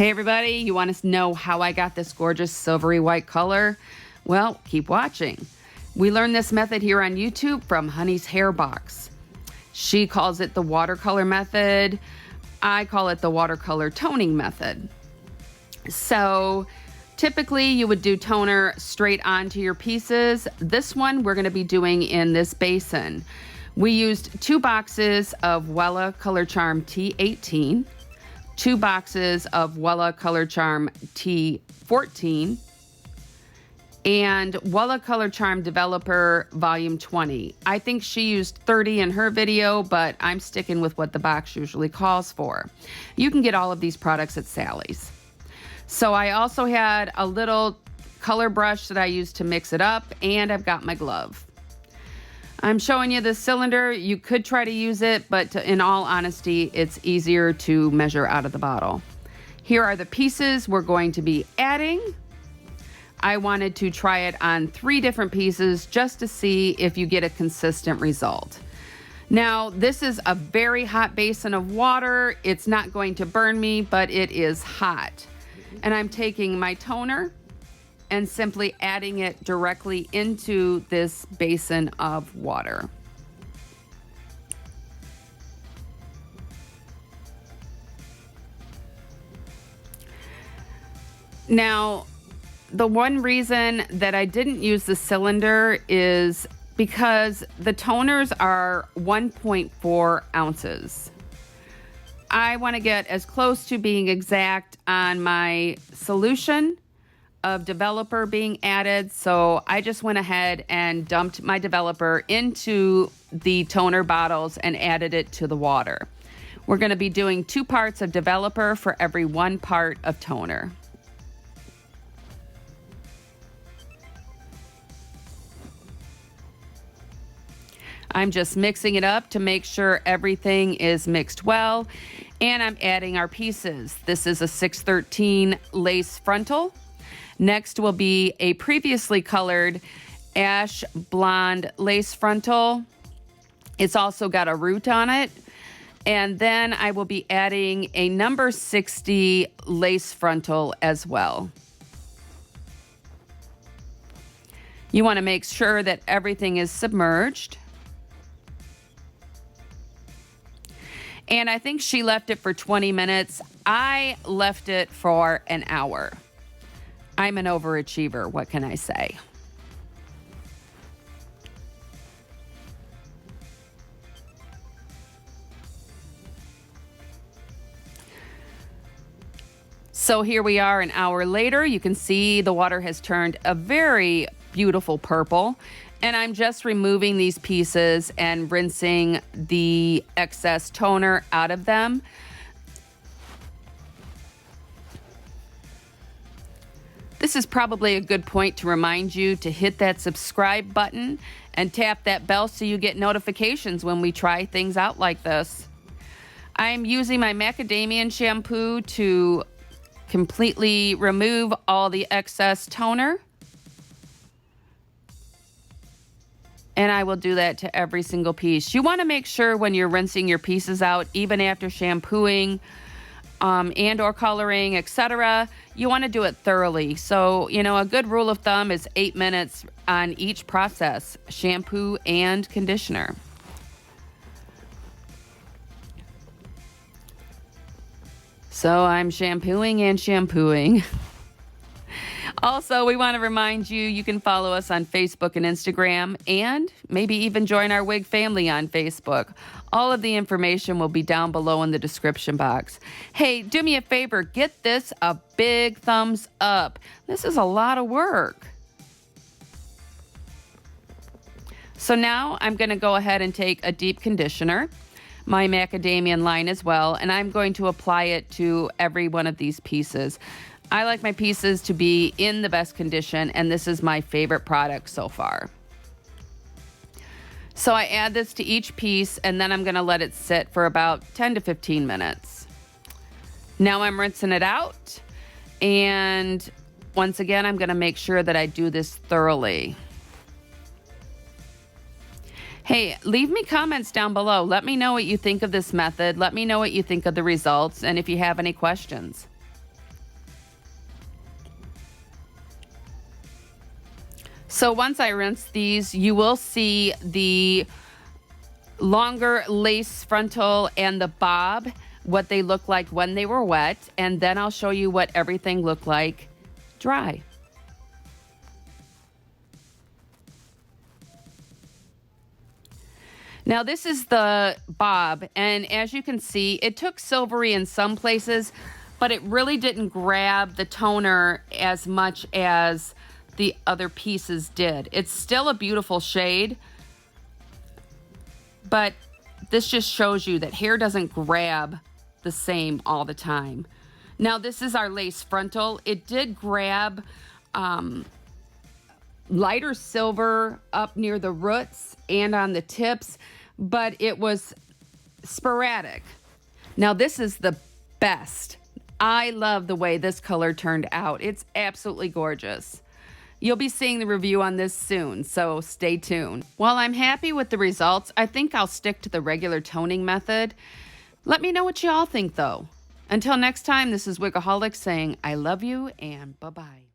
Hey everybody, you want to know how I got this gorgeous silvery white color? Well, keep watching. We learned this method here on YouTube from Honey's sHairBox. She calls it the watercolor method. I call it the watercolor toning method. So typically you would do toner straight onto your pieces. This one we're going to be doing in this basin. We used 2 boxes of Wella Color Charm T18, 2 boxes of Wella Color Charm T14, and Wella Color Charm Developer Volume 20. I think she used 30 in her video, but I'm sticking with what the box usually calls for. You can get all of these products at Sally's. So I also had a little color brush that I used to mix it up, and I've got my glove. I'm showing you the cylinder. You could try to use it, but in all honesty, it's easier to measure out of the bottle. Here are the pieces we're going to be adding. I wanted to try it on 3 different pieces just to see if you get a consistent result. Now, this is a very hot basin of water. It's not going to burn me, but it is hot. And I'm taking my toner and simply adding it directly into this basin of water. Now, the one reason that I didn't use the cylinder is because the toners are 1.4 ounces. I want to get as close to being exact on my solution of developer being added, so I just went ahead and dumped my developer into the toner bottles and added it to the water. We're going to be doing 2 parts of developer for every 1 part of toner. I'm just mixing it up to make sure everything is mixed well, and I'm adding our pieces. This is a 613 lace frontal. Next will be a previously colored ash blonde lace frontal. It's also got a root on it. And then I will be adding a number 60 lace frontal as well. You want to make sure that everything is submerged. And I think she left it for 20 minutes. I left it for an hour. I'm an overachiever, what can I say? So here we are an hour later. You can see the water has turned a very beautiful purple. And I'm just removing these pieces and rinsing the excess toner out of them. This is probably a good point to remind you to hit that subscribe button and tap that bell so you get notifications when we try things out like this. I'm using my macadamia shampoo to completely remove all the excess toner. And I will do that to every single piece. You want to make sure when you're rinsing your pieces out, even after shampooing and or coloring, etc., you want to do it thoroughly. So, you know, a good rule of thumb is 8 minutes on each process, shampoo and conditioner. So I'm shampooing and shampooing. Also, we want to remind you, you can follow us on Facebook and Instagram, and maybe even join our Wig family on Facebook. All of the information will be down below in the description box. Hey, do me a favor, get this a big thumbs up. This is a lot of work. So now I'm going to go ahead and take a deep conditioner, my macadamia line as well, and I'm going to apply it to every one of these pieces. I like my pieces to be in the best condition, and this is my favorite product so far. So I add this to each piece, and then I'm going to let it sit for about 10 to 15 minutes. Now I'm rinsing it out, and once again, I'm going to make sure that I do this thoroughly. Hey, leave me comments down below. Let me know what you think of this method. Let me know what you think of the results, and if you have any questions. So once I rinse these, you will see the longer lace frontal and the bob, what they look like when they were wet, and then I'll show you what everything looked like dry. Now this is the bob, and as you can see, it took silvery in some places, but it really didn't grab the toner as much as the other pieces did. It's still a beautiful shade, but this just shows you that hair doesn't grab the same all the time. Now this is our lace frontal. It did grab lighter silver up near the roots and on the tips, but it was sporadic. Now this is the best. I love the way this color turned out. It's absolutely gorgeous. You'll be seeing the review on this soon, so stay tuned. While I'm happy with the results, I think I'll stick to the regular toning method. Let me know what y'all think though. Until next time, this is Wigaholic saying I love you and bye-bye.